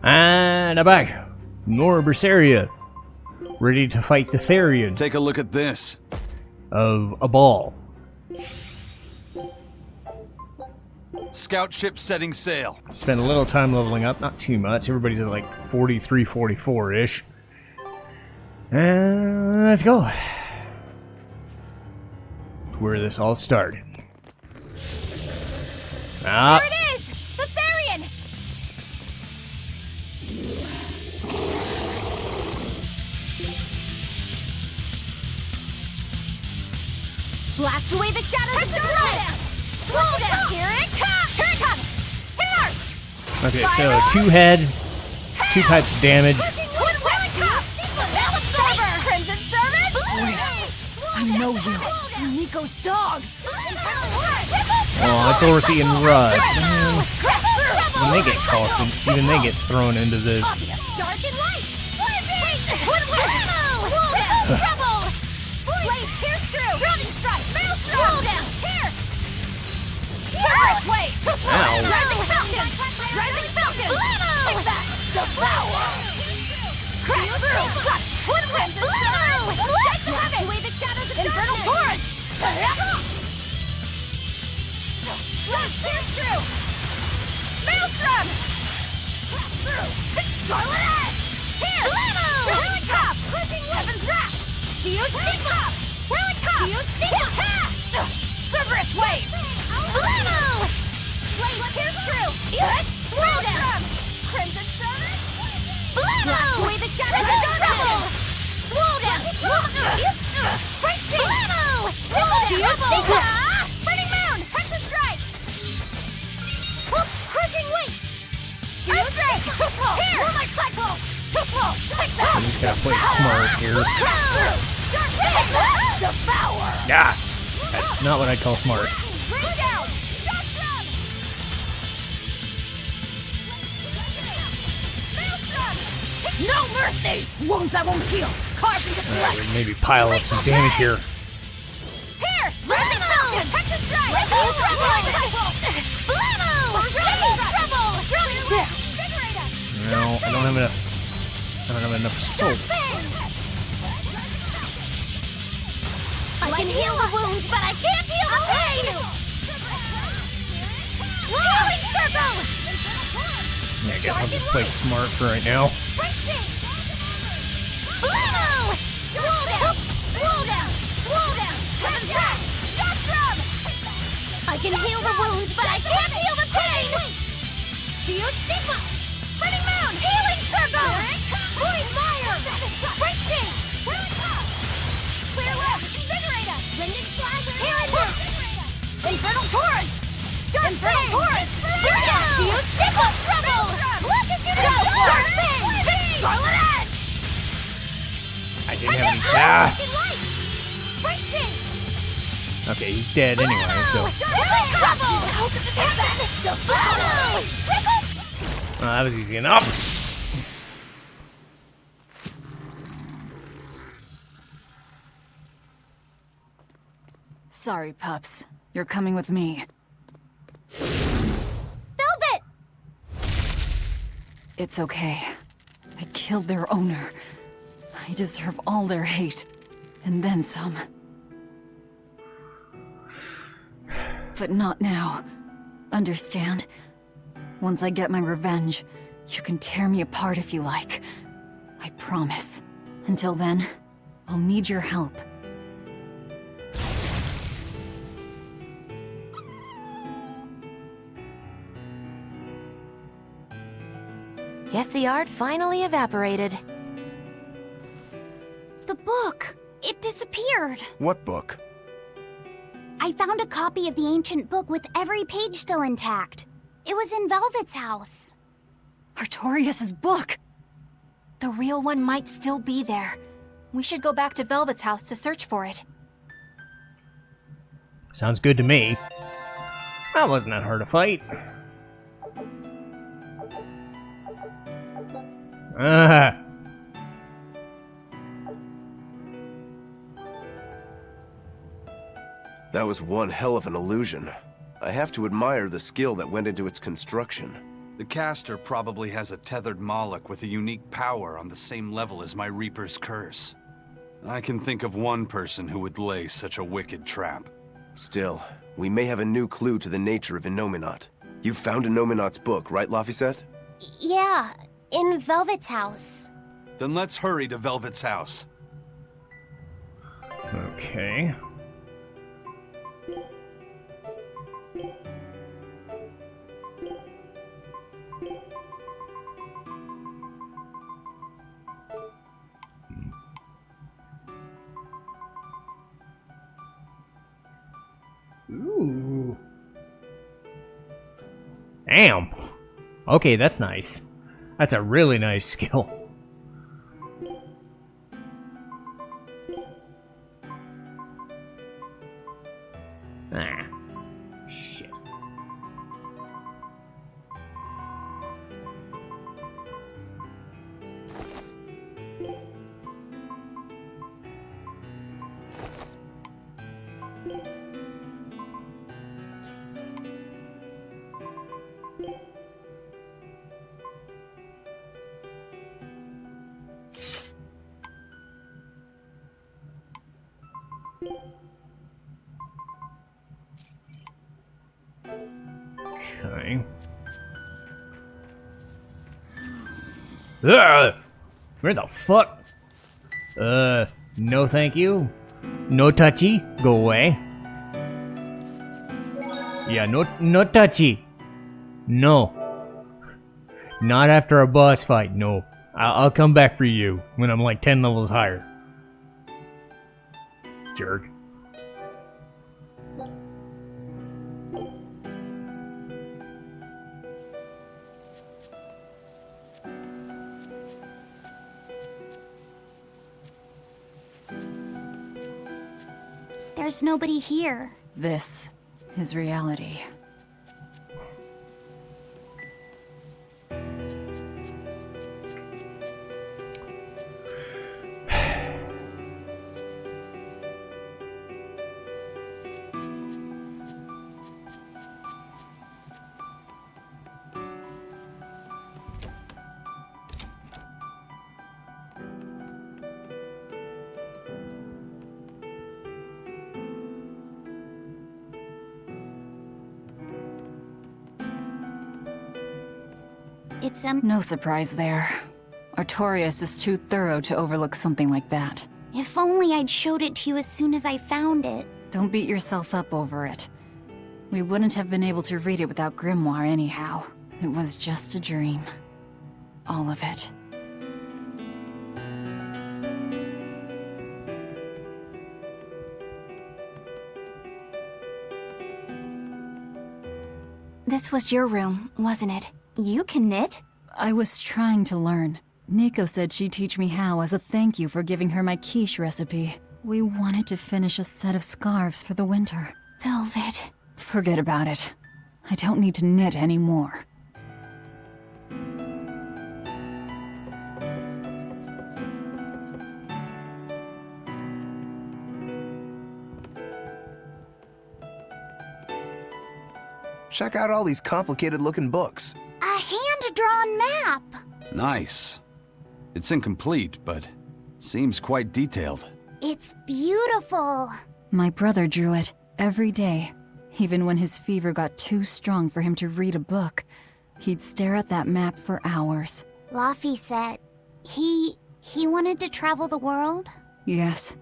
And I'm back. More Berseria. Ready to fight the Therian Take a look at this. of a ball. Scout ship setting sail. Spent a little time leveling up, not too much. Everybody's at like 43, 44-ish. And let's go. Where this all started. Ah. There it is! The Therian! Blast away the shadows of darkness! Slow down! Here it comes! Here it comes! Here! Okay, so 2 heads, 2 types of damage. Twin Wellington! Crimson Servant! Wait, I know you. You're Nico's dogs. Oh, it's Orthy and Russ. Man, when they get caught, even they get thrown into this. Dark and light! Trouble! Blade, here's true! Running strike! Maelstrom! Slow down! Here! Surface wave! Ow. Rising Falcon! Rising Falcon! Take that! Devour! Crash through! Clutch! Twin Winds! Blast away the shadows of Infernal Torrent! Here's true! Maelstrom! Scarlet Edge! Here! Relic Top! Crushing Weapons Wrap! Shield Stigma! Relic Top! Shield Stigma! Cerberus Wave! Blamo! Blade, here's true! Swirl down! Crimson Servant! Blamo! Blast away the shadows of darkness! Swirl down! Break Chain! Blamo! Shield Stigma! Burning Moon! Crimson Strike! Crushing Weight! Earthquake! Too slow! Here! Moonlight Cyclone! Too slow! Take that! I'm just gonna play smart here. Crash through! Dark Devour! Yeah, that's not what I'd call smart. Bring down! Maelstrom! No mercy! Wounds that won't heal! Carved into flesh! Maybe pile up some damage here. Pierce! Rising Falcon! Hexus Strike! Rising Trouble! Blamo! Rising Trouble! There! No, I don't have enough. I don't have enough soap. I can heal the wounds, but I can't heal the pain! Healing Circle! Yeah, I guess I'll just play smart for right now. Blamo! Swole down! Swole down! Swole down! Heaven's back! Spectrum! I can heal the wounds, but I can't heal the pain! Shield Stigma! Burning Moon! Healing Circle! Void Fire! Break Chain! Clear Left! Invigorator! Blended Slasher! Healing Loop! Infernal Torrent! Infernal Torrent! Shield Stigma! Trouble! Look at you! Dark Fang! Scarlet Edge! I didn't have any. Ah! Break Chain! Okay, he's dead anyway, so. Well, that was easy enough. Sorry, pups. You're coming with me. Velvet! It's okay. I killed their owner. I deserve all their hate. And then some. But not now. Understand? Once I get my revenge, you can tear me apart if you like. I promise. Until then, I'll need your help. Guess the art finally evaporated. The book! It disappeared! What book? I found a copy of the ancient book with every page still intact. It was in Velvet's house. Artorias' book! The real one might still be there. We should go back to Velvet's house to search for it. Sounds good to me. That wasn't that hard to fight. Ah. That was one hell of an illusion. I have to admire the skill that went into its construction. The caster probably has a tethered Moloch with a unique power on the same level as my Reaper's curse. I can think of one person who would lay such a wicked trap. Still, we may have a new clue to the nature of Innominat. You found Innominat's book, right, Laphicet? Yeah, in Velvet's house. Then let's hurry to Velvet's house. Okay. Ooh. Damn. Okay, that's nice. That's a really nice skill. Ah. Shit. Okay. Ugh! Where the fuck? No thank you. No touchy. Go away. Yeah, no touchy. No. Not after a boss fight, no. I'll come back for you when I'm like 10 levels higher. Jerk. There's nobody here. This is reality. It's No surprise there. Artorias is too thorough to overlook something like that. If only I'd showed it to you as soon as I found it. Don't beat yourself up over it. We wouldn't have been able to read it without Grimoire anyhow. It was just a dream. All of it. This was your room, wasn't it? You can knit. I was trying to learn. Nico said she'd teach me how as a thank you for giving her my quiche recipe. We wanted to finish a set of scarves for the winter. Velvet. Forget about it. I don't need to knit anymore. Check out all these complicated-looking books. A hand-drawn map. Nice. It's incomplete, but seems quite detailed. It's beautiful. My brother drew it every day. Even when his fever got too strong for him to read a book, he'd stare at that map for hours. Laffy said he wanted to travel the world. Yes,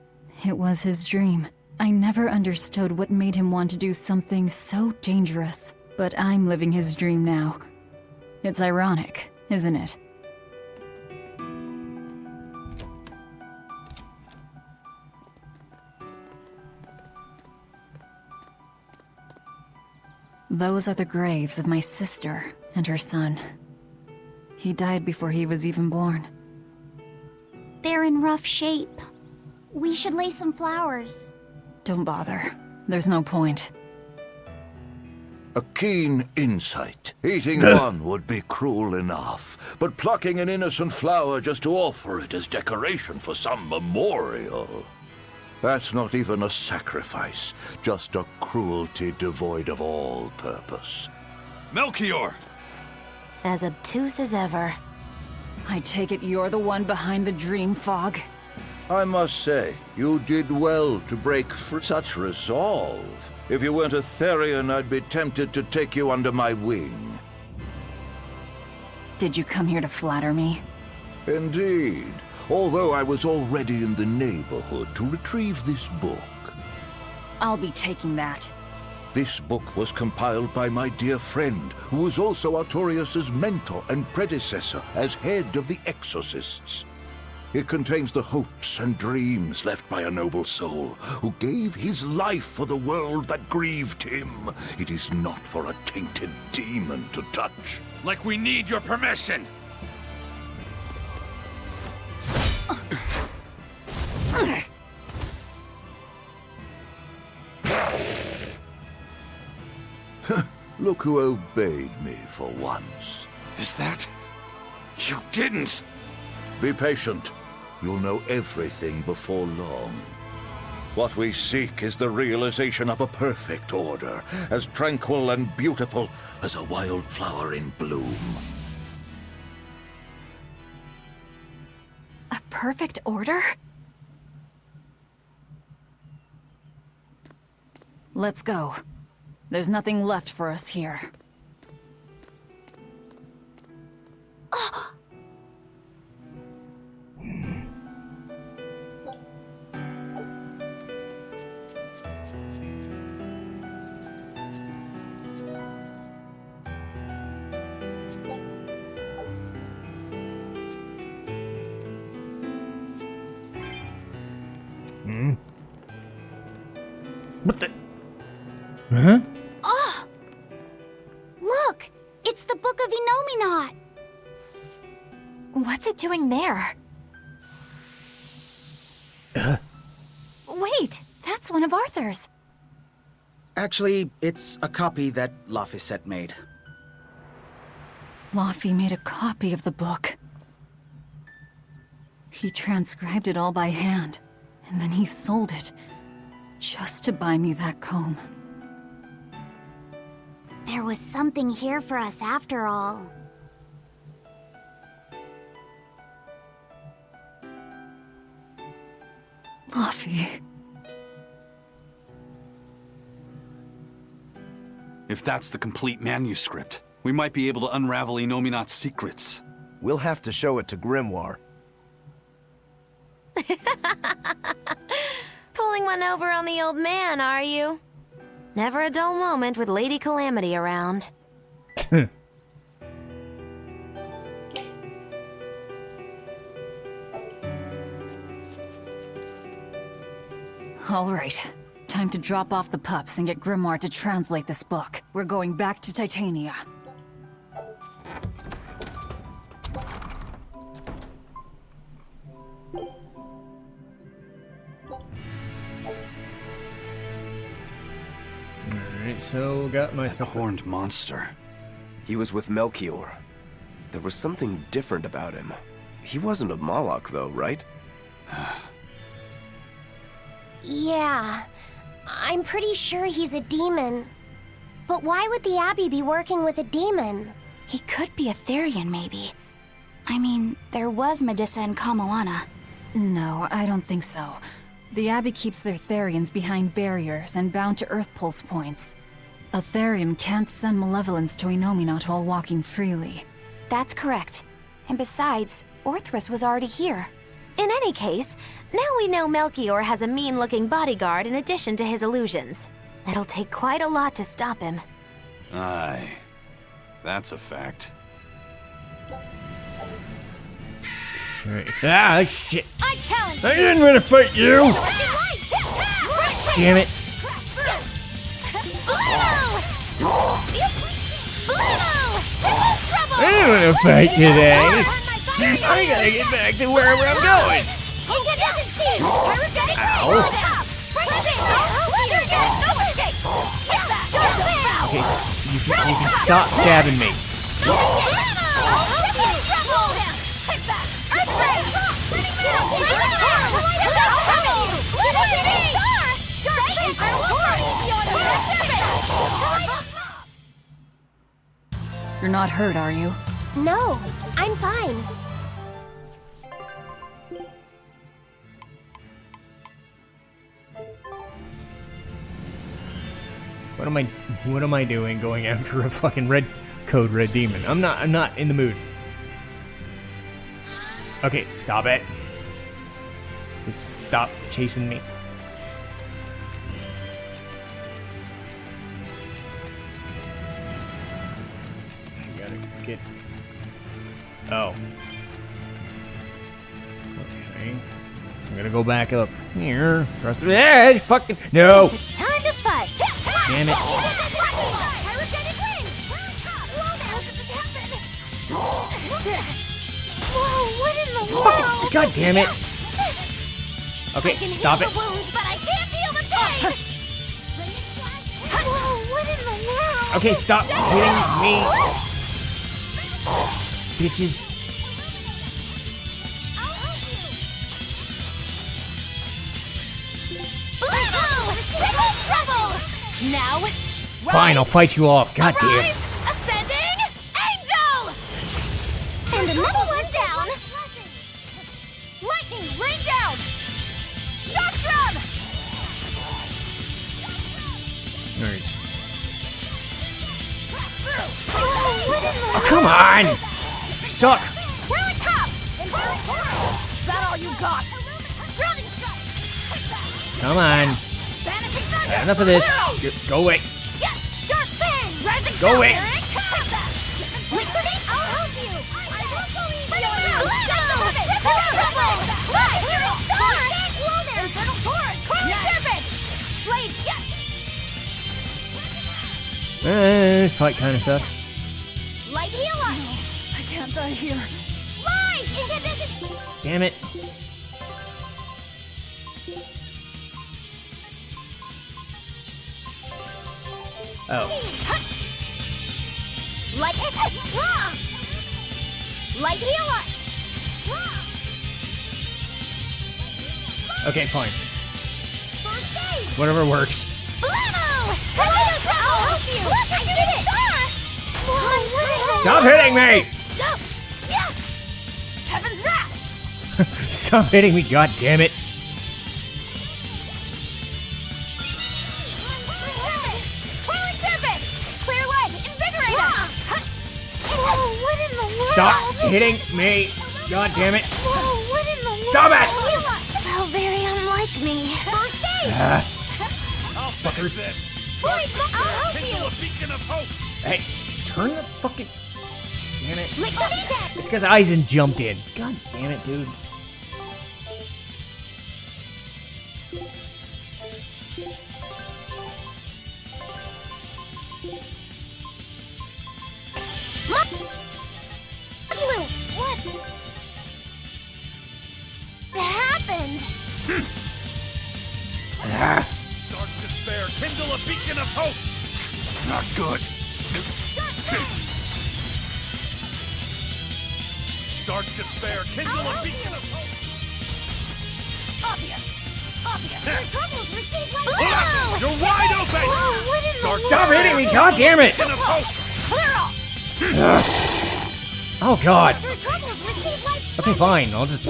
it was his dream. I never understood what made him want to do something so dangerous. But I'm living his dream now. It's ironic, isn't it? Those are the graves of my sister and her son. He died before he was even born. They're in rough shape. We should lay some flowers. Don't bother. There's no point. A keen insight. Eating one would be cruel enough, but plucking an innocent flower just to offer it as decoration for some memorial. That's not even a sacrifice, just a cruelty devoid of all purpose. Melchior! As obtuse as ever. I take it you're the one behind the dream fog? I must say, you did well to break free. Such resolve. If you weren't a Therian, I'd be tempted to take you under my wing. Did you come here to flatter me? Indeed. Although I was already in the neighborhood to retrieve this book. I'll be taking that. This book was compiled by my dear friend, who was also Artorius' mentor and predecessor as head of the Exorcists. It contains the hopes and dreams left by a noble soul who gave his life for the world that grieved him. It is not for a tainted demon to touch. Like we need your permission! Look who obeyed me for once. Is that... You didn't! Be patient. You'll know everything before long. What we seek is the realization of a perfect order, as tranquil and beautiful as a wildflower in bloom. A perfect order? Let's go. There's nothing left for us here. What the? Huh? Oh! Look! It's the Book of Innominat! What's it doing there? Wait, that's one of Arthur's. Actually, it's a copy that Laphicet made. Laffy made a copy of the book. He transcribed it all by hand, and then he sold it, just to buy me that comb. There was something here for us after all. Laffy. If that's the complete manuscript, we might be able to unravel Innominat's secrets. We'll have to show it to Grimoire. Pulling one over on the old man, are you? Never a dull moment with Lady Calamity around. All right. Time to drop off the pups and get Grimoire to translate this book. We're going back to Titania. Alright, so got That myself. horned monster. He was with Melchior. There was something different about him. He wasn't a Moloch, though, right? Yeah, I'm pretty sure he's a demon. But why would the Abbey be working with a demon? He could be a Therian, maybe. I mean, there was Medusa and Kamoana. No, I don't think so. The Abbey keeps their Therians behind barriers and bound to Earth Pulse points. A Therian can't send malevolence to Innominat while walking freely. That's correct. And besides, Orthrus was already here. In any case, now we know Melchior has a mean-looking bodyguard in addition to his illusions. That'll take quite a lot to stop him. Aye. That's a fact. Alright. Ah, shit. I challenge I didn't want to fight you! Damn it. I didn't want to fight today. I gotta get back to wherever I'm going. Okay, you can stop stabbing me. You're not hurt, are you? No, I'm fine. What am I doing going after a fucking red demon? I'm not in the mood. Okay, stop it. Just stop chasing me. I gotta get... Oh. Okay. I'm gonna go back up here. Trust me. Yeah, fucking... No! It's time to fight! Damn it. Whoa, what in the Fucking... world? God damn it. Okay, I can stop heal it. the wounds, but I can't heal the pain! Whoa, what in the world? Okay, stop hitting me. Bitches. Blue! Civil trouble! Now, Fine, I'll fight you off. God damn. rise, ascending angel! And another one down! Lightning, rain down! Shock drum! Alright. Oh, what in the Oh, come on! You suck! We're on top! Is that all you got? Grounding strike! Come on. Vanishing thunder! Enough of this. Go away. Yeah! Dark fan! Rising Go away. Liquidate! I'll help you! I won't go easy on you! Triple trouble! Light! Star! Infernal torrent! Coiling serpent! Blade! Yes! This fight kind of sucks. Light heal us! I can't die here. Light! Incandescent! Damn it. Oh. Light Light heal us! Okay, fine. First aid! Whatever works. Blammo! Kaleido trouble! I'll help you! Look, I did it! Whoa, what in the Stop hitting me! No! Yeah! Heaven's wrath! Stop hitting me, god damn it. Coiling serpent! Clear leg! Invigorate us! Whoa, what in the world? Stop hitting me. God damn it. Whoa, what in the world? Stop it! How very unlike me. First aid! I'll fix this. Boy, I'll help you! A beacon of hope. Hey, turn the fucking... Damn it. Liquidate that! It's because Aizen jumped in. God damn it, dude. What happened? Ah, Dark despair, kindle a beacon of hope. Not good. Dark despair, kindle a beacon of hope. Obvious. Your troubles receive my Blue! You're wide open. Whoa, what in the Dark world? stop hitting me, god damn it! beacon of hope. Clear off! Oh god. Your troubles receive my Okay, fine. I'll just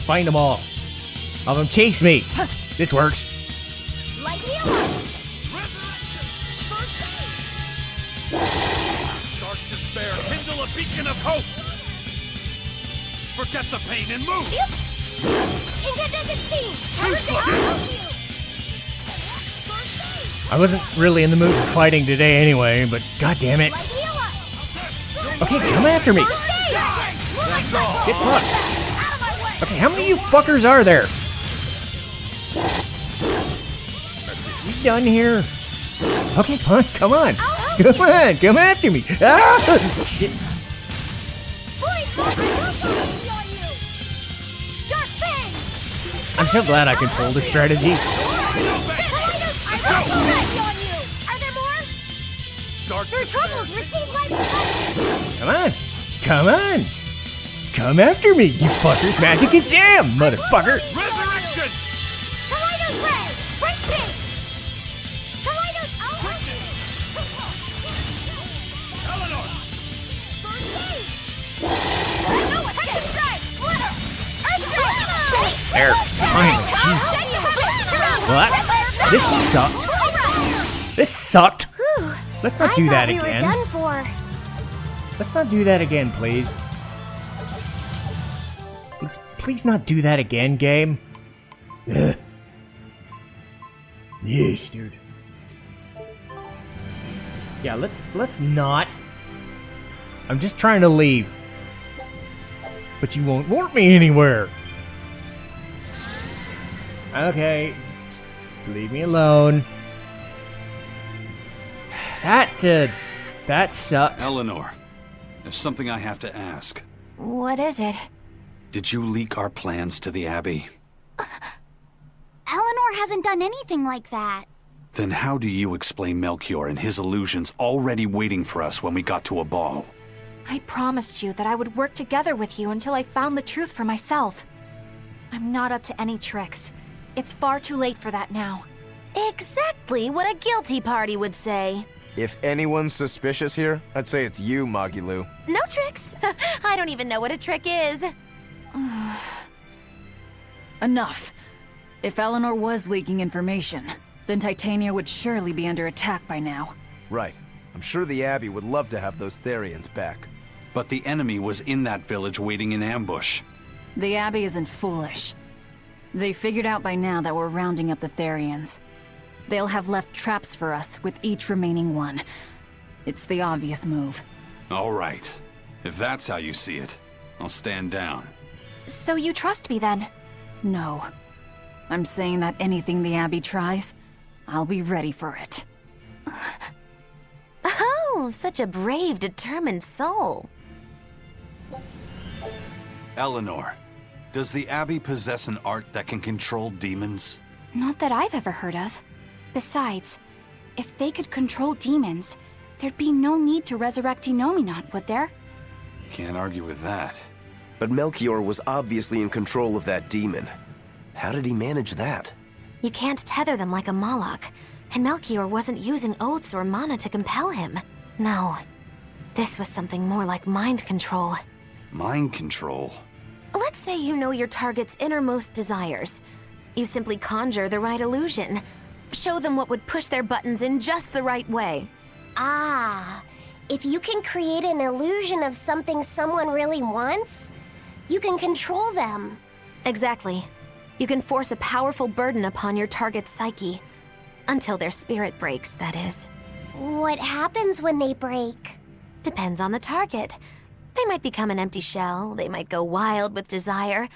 find them all. Have them chase me. This works. light healer! Dark despair, kindle a beacon of hope. Forget the pain and move. Incandescent steam! Useless. I'll help you! I wasn't really in the mood for fighting today anyway, but god damn it. Light healer! Okay, come after me. First aid! That's all. Get fucked. Out of my way! Okay, how many of you fuckers are there? We done here? Okay, fine. Come on. Come on. Come after me. Ah! Shit. Boys, I won't go easy on you! Dark fangs! I'm so glad I controlled the strategy. I won't go easy on you! Are there more? Dark Your despair. troubles receive life! Come on. Come on. Come after me, you fuckers. Magic is jam, motherfucker. Resurrection. Kaleido's ray! Break pink! Kaleido's... I'll help you! Eleanor. There, finally, jeez. What? This sucked. This sucked. Let's not do that again. We were done for. Let's not do that again, please. Let's please not do that again, game. Ugh. Yes, dude. Yeah, let's not. I'm just trying to leave. But you won't warp me anywhere. Okay. Leave me alone. That sucked. Eleanor, there's something I have to ask. What is it? Did you leak our plans to the Abbey? Eleanor hasn't done anything like that. Then how do you explain Melchior and his illusions already waiting for us when we got to a ball? I promised you that I would work together with you until I found the truth for myself. I'm not up to any tricks. It's far too late for that now. Exactly what a guilty party would say. If anyone's suspicious here, I'd say it's you, Magilu. No tricks. I don't even know what a trick is. Enough. If Eleanor was leaking information, then Titania would surely be under attack by now. Right. I'm sure the Abbey would love to have those Therians back. But the enemy was in that village waiting in ambush. The Abbey isn't foolish. They figured out by now that we're rounding up the Therians. They'll have left traps for us with each remaining one. It's the obvious move. All right. If that's how you see it, I'll stand down. So you trust me then? No. I'm saying that anything the Abbey tries, I'll be ready for it. Oh, such a brave, determined soul. Eleanor, does the Abbey possess an art that can control demons? Not that I've ever heard of. Besides, if they could control demons, there'd be no need to resurrect Innominat, would there? Can't argue with that. But Melchior was obviously in control of that demon. How did he manage that? You can't tether them like a Moloch, and Melchior wasn't using oaths or mana to compel him. No, this was something more like mind control. Mind control? Let's say you know your target's innermost desires. You simply conjure the right illusion. Show them what would push their buttons in just the right way. Ah, if you can create an illusion of something someone really wants, you can control them. Exactly. You can force a powerful burden upon your target's psyche. Until their spirit breaks, that is. What happens when they break? Depends on the target. They might become an empty shell, they might go wild with desire.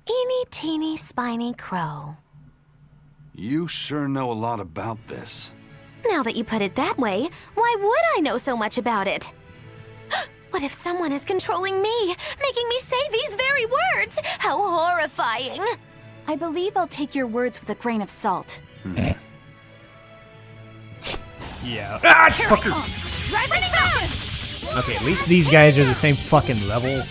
Eeny teeny spiny crow. You sure know a lot about this. Now that you put it that way, why would I know so much about it? What if someone is controlling me, making me say these very words? How horrifying! I believe I'll take your words with a grain of salt. Yeah. Ah, fucker! Okay, at least these guys are the same fucking level.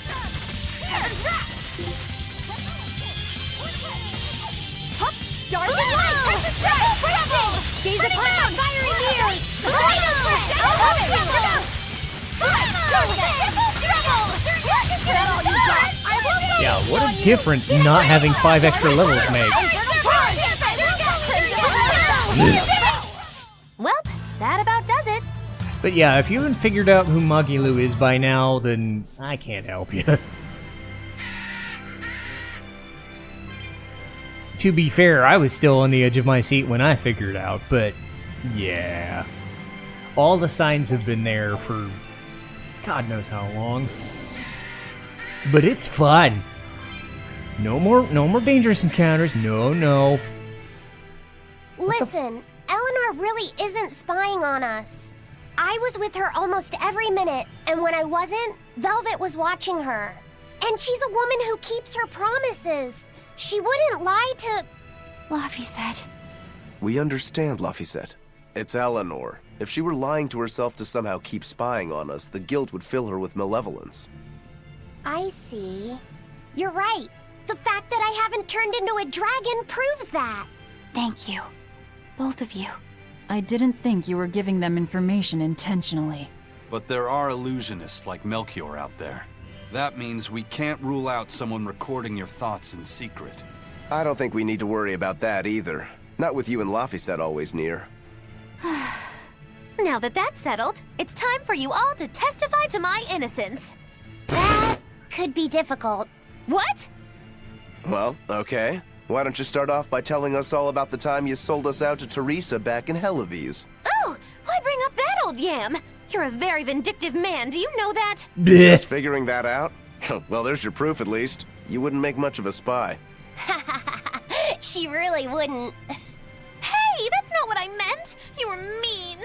Dark and light! Gaze upon fiery mirrors! Yeah, what a difference not having 5 extra levels makes. Well, that about does it. But yeah, if you haven't figured out who Magilu is by now, then I can't help you. To be fair, I was still on the edge of my seat when I figured out, but yeah. All the signs have been there for God knows how long. But it's fun. No more dangerous encounters. No. Listen, Eleanor really isn't spying on us. I was with her almost every minute, and when I wasn't, Velvet was watching her. And she's a woman who keeps her promises. She wouldn't lie to... Laphicet. We understand, Laphicet. It's Eleanor. If she were lying to herself to somehow keep spying on us, the guilt would fill her with malevolence. I see. You're right. The fact that I haven't turned into a dragon proves that. Thank you. Both of you. I didn't think you were giving them information intentionally. But there are illusionists like Melchior out there. That means we can't rule out someone recording your thoughts in secret. I don't think we need to worry about that either. Not with you and Laphicet always near. Now that that's settled, it's time for you all to testify to my innocence. That could be difficult. What? Well, okay. Why don't you start off by telling us all about the time you sold us out to Teresa back in Helives? Oh, why bring up that old yam? You're a very vindictive man, do you know that? Just figuring that out? Well, there's your proof at least. You wouldn't make much of a spy. She really wouldn't. Hey, that's not what I meant! You were mean!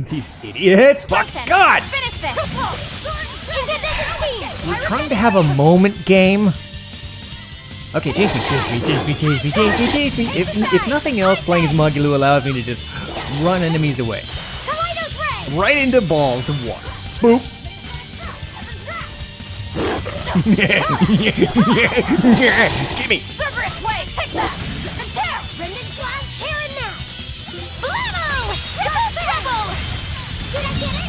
These idiots! Fuck Then, God! let's finish this! We're trying to have a moment game. Okay, chase me. If nothing else, playing as Magilou allows me to just run enemies away. Right into balls of water. Boop. Gimme. Cerberus Wave, take that! And tear! Rendon Flash, tear and mash! Blammo! Triple trouble! Did I get it?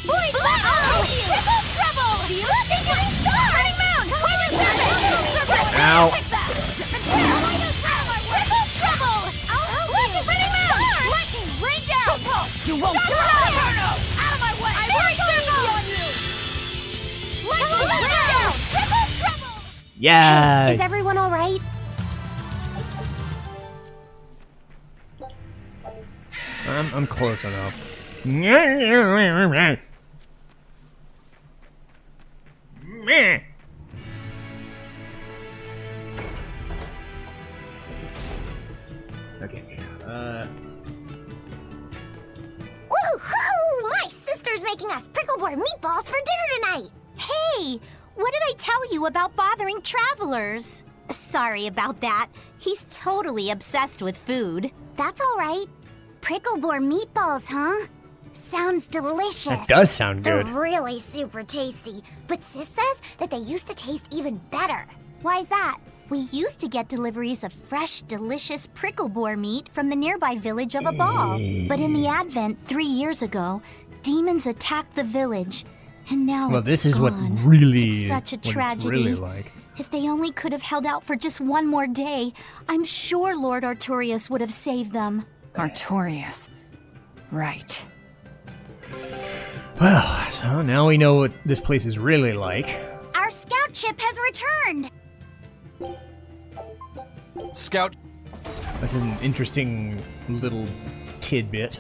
Boy, Blammo! Triple trouble! Do you think you can score? Running Mound! Poison Cerberus! Ow. Take that! And tear! Triple trouble! I'll help you! Running Mound! Lightning, rain down! You won't die! Out of my way! I worry on you! Lightning, rain down! Triple trouble! Yeah. Is everyone all right? I'm close enough. Okay. Woohoo! My sister's making us pickleboard meatballs for dinner tonight! Hey! What did I tell you about bothering travelers? Sorry about that. He's totally obsessed with food. That's all right. Prickleboard meatballs, huh? Sounds delicious. That does sound good. They're really super tasty. But Sis says that they used to taste even better. Why's that? We used to get deliveries of fresh, delicious prickleboar meat from the nearby village of Abal. But in the Advent 3 years ago, demons attacked the village. And now Well, it's this is what gone. really It's such a what it's tragedy. really like. If they only could have held out for just one more day, I'm sure Lord Artorius would have saved them. Artorius. Right. Well, so now we know what this place is really like. Our scout ship has returned! Scout, That's an interesting little tidbit.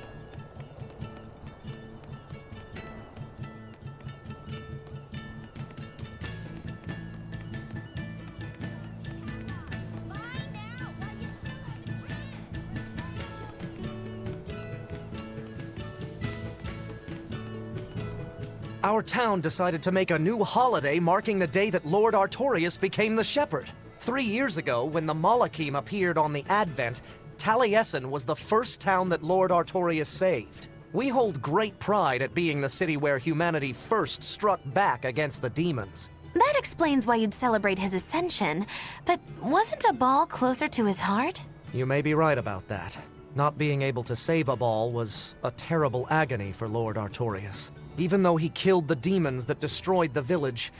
Our town decided to make a new holiday marking the day that Lord Artorius became the Shepherd. 3 years ago, when the Malachim appeared on the Advent, Taliesin was the first town that Lord Artorius saved. We hold great pride at being the city where humanity first struck back against the demons. That explains why you'd celebrate his ascension, but wasn't a ball closer to his heart? You may be right about that. Not being able to save a ball was a terrible agony for Lord Artorius. Even though he killed the demons that destroyed the village,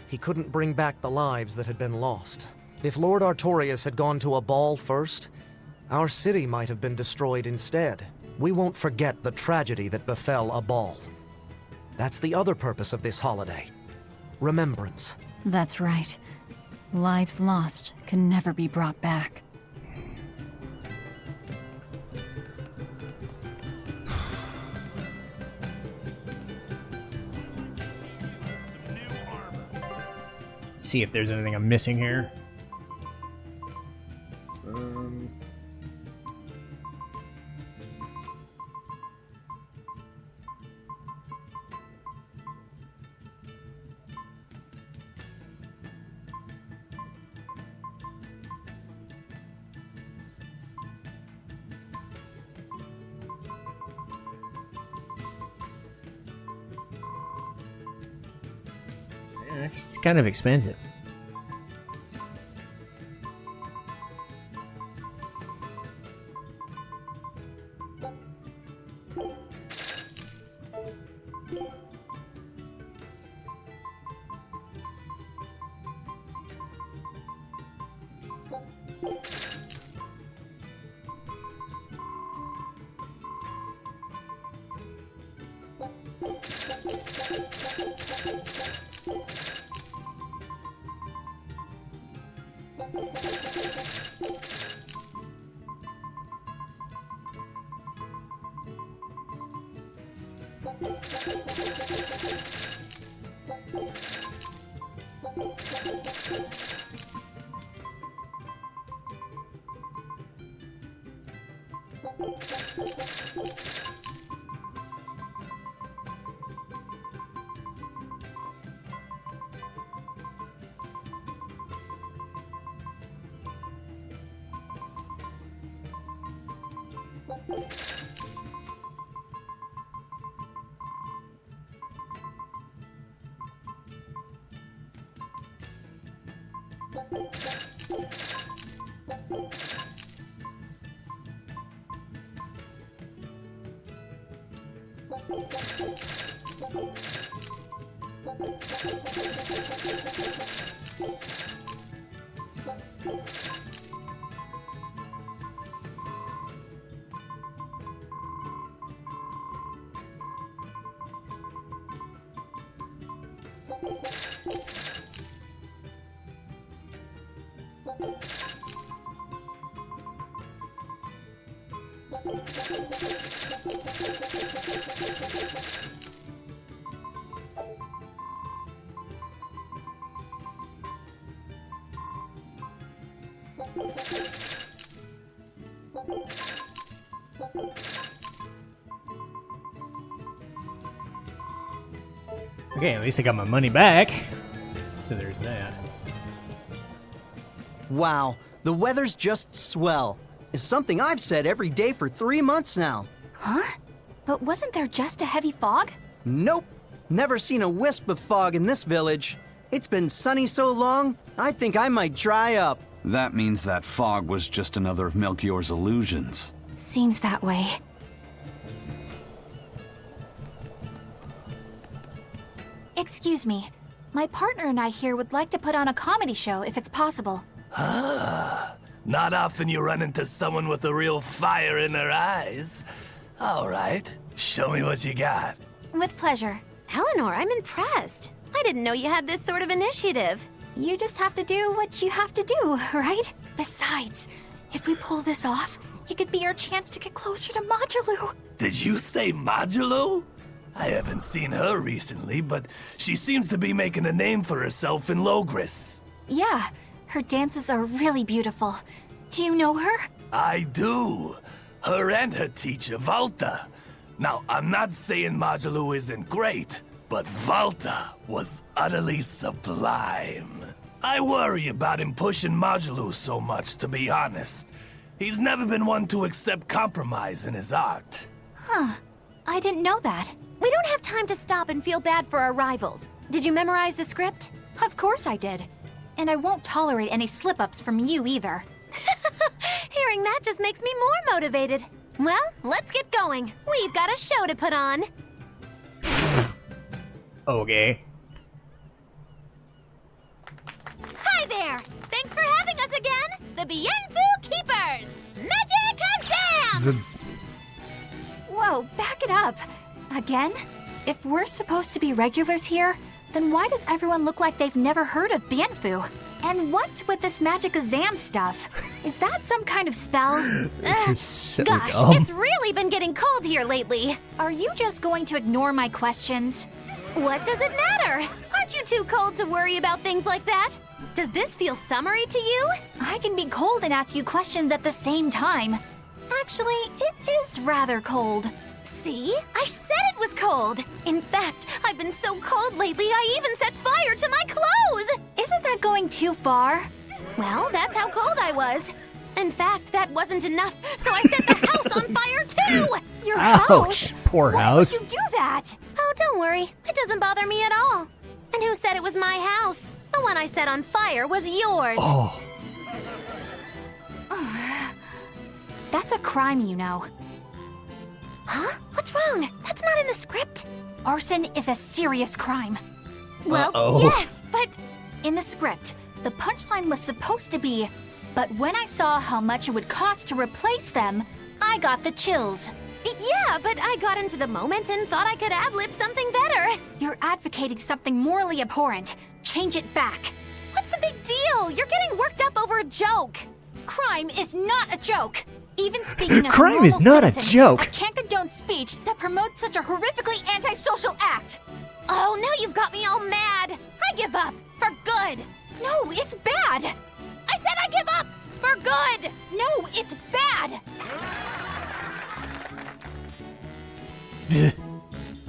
he couldn't bring back the lives that had been lost. If Lord Artorius had gone to a ball first, our city might have been destroyed instead. We won't forget the tragedy that befell a ball. That's the other purpose of this holiday. Remembrance. That's right. Lives lost can never be brought back. See if there's anything I'm missing here. Yeah, it's kind of expensive. Okay, at least I got my money back. So there's that. Wow, the weather's just swell. It's something I've said every day for 3 months now. Huh? But wasn't there just a heavy fog? Nope. Never seen a wisp of fog in this village. It's been sunny so long, I think I might dry up. That means that fog was just another of Melchior's illusions. Seems that way. Excuse me. My partner and I here would like to put on a comedy show if it's possible. Ah, not often you run into someone with a real fire in their eyes. All right, show me what you got. With pleasure. Eleanor, I'm impressed. I didn't know you had this sort of initiative. You just have to do what you have to do, right? Besides, if we pull this off, it could be our chance to get closer to Majulu. Did you say Majulu? I haven't seen her recently, but she seems to be making a name for herself in Logris. Yeah, her dances are really beautiful. Do you know her? I do. Her and her teacher, Valta. Now, I'm not saying Majulu isn't great, but Valta was utterly sublime. I worry about him pushing Majulu so much, to be honest. He's never been one to accept compromise in his art. Huh. I didn't know that. We don't have time to stop and feel bad for our rivals. Did you memorize the script? Of course I did. And I won't tolerate any slip-ups from you either. Hearing that just makes me more motivated. Well, let's get going. We've got a show to put on. Okay. Hi there! Thanks for having us again! The Bienfu Keepers! Magic Kazam! Whoa, back it up. Again? If we're supposed to be regulars here, then why does everyone look like they've never heard of Bienfu? And what's with this Magic Kazam stuff? Is that some kind of spell? This is so Gosh, dumb. it's really been getting cold here lately. Are you just going to ignore my questions? What does it matter? Aren't you too cold to worry about things like that? Does this feel summery to you? I can be cold and ask you questions at the same time. Actually, it is rather cold. See? I said it was cold! In fact, I've been so cold lately I even set fire to my clothes! Isn't that going too far? Well, that's how cold I was. In fact, that wasn't enough, so I set the house on fire too! Your Ouch, house? poor Why house. would you do that? Oh, don't worry. It doesn't bother me at all. And who said it was my house? The one I set on fire was yours. Oh. That's a crime, you know. Huh? What's wrong? That's not in the script. Arson is a serious crime. Well, Uh-oh. yes, but... In the script, the punchline was supposed to be, But when I saw how much it would cost to replace them, I got the chills. Yeah, but I got into the moment and thought I could ad-lib something better. You're advocating something morally abhorrent. Change it back. What's the big deal? You're getting worked up over a joke. Crime is not a joke. Even speaking as Crime a is not a citizen, joke. I can't condone speech that promotes such a horrifically antisocial act. Oh, now you've got me all mad. I give up. For good. No, it's bad. I said I give up. For good. No, it's bad.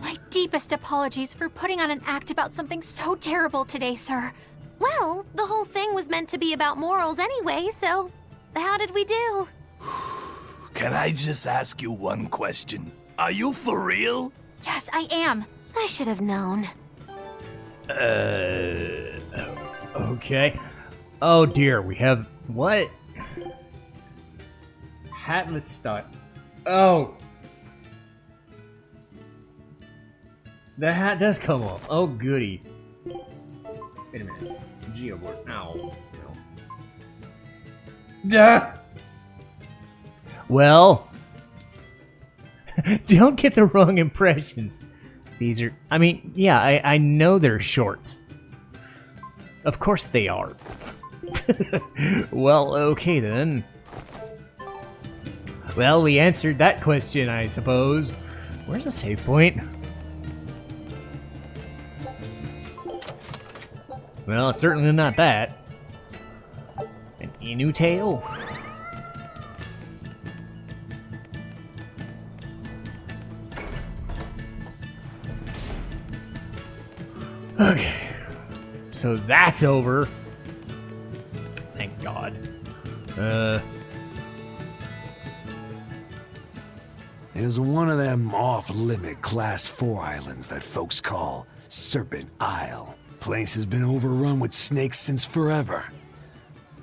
My deepest apologies for putting on an act about something so terrible today, sir. Well, the whole thing was meant to be about morals anyway, so how did we do? Can I just ask you one question? Are you for real? Yes, I am. I should have known. Okay. Oh dear, we have... What? Hatless stunt. Oh. The hat does come off. Oh goody. Wait a minute. Geoboard. Ow. No. Well, don't get the wrong impressions. These are, I mean, yeah, I know they're shorts. Of course they are. Well, okay then. Well, we answered that question, I suppose. Where's the save point? Well, it's certainly not that. An Inu tail? Okay. So that's over. Thank God. There's one of them off-limit Class 4 islands that folks call Serpent Isle. Place has been overrun with snakes since forever.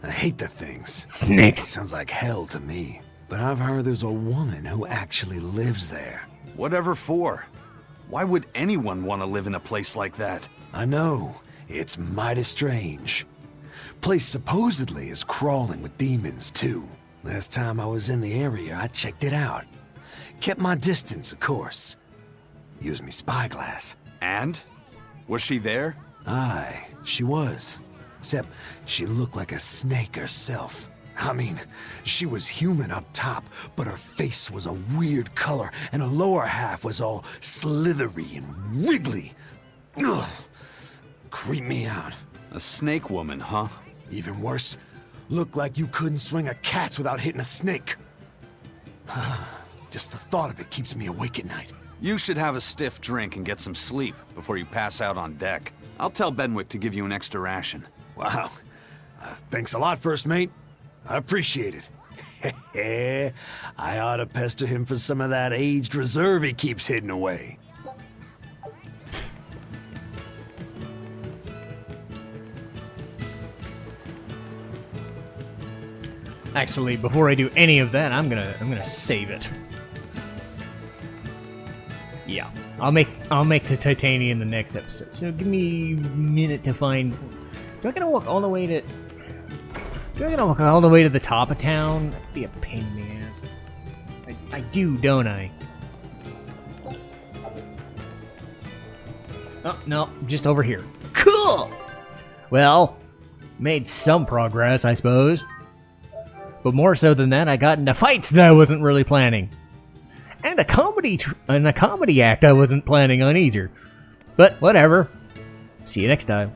I hate the things. Snakes. Sounds like hell to me. But I've heard there's a woman who actually lives there. Whatever for? Why would anyone want to live in a place like that? I know. It's mighty strange. Place supposedly is crawling with demons, too. Last time I was in the area, I checked it out. Kept my distance, of course. Used me spyglass. And? Was she there? Aye, she was. Except she looked like a snake herself. I mean, she was human up top, but her face was a weird color, and her lower half was all slithery and wiggly. Ugh. Creep me out. A snake woman, huh? Even worse, looked like you couldn't swing a cat's without hitting a snake. Just the thought of it keeps me awake at night. You should have a stiff drink and get some sleep before you pass out on deck. I'll tell Benwick to give you an extra ration. Wow. Thanks a lot, First Mate. I appreciate it. I ought to pester him for some of that aged reserve he keeps hidden away. Actually, before I do any of that, I'm gonna save it. Yeah, I'll make the titanium in the next episode. So give me a minute to find. Do I gotta walk all the way to? Do I gotta walk all the way to the top of town? That'd be a pain in the ass. I do, don't I? Oh no, just over here. Cool. Well, made some progress, I suppose. But more so than that, I got into fights that I wasn't really planning. And a comedy act I wasn't planning on either. But whatever. See you next time.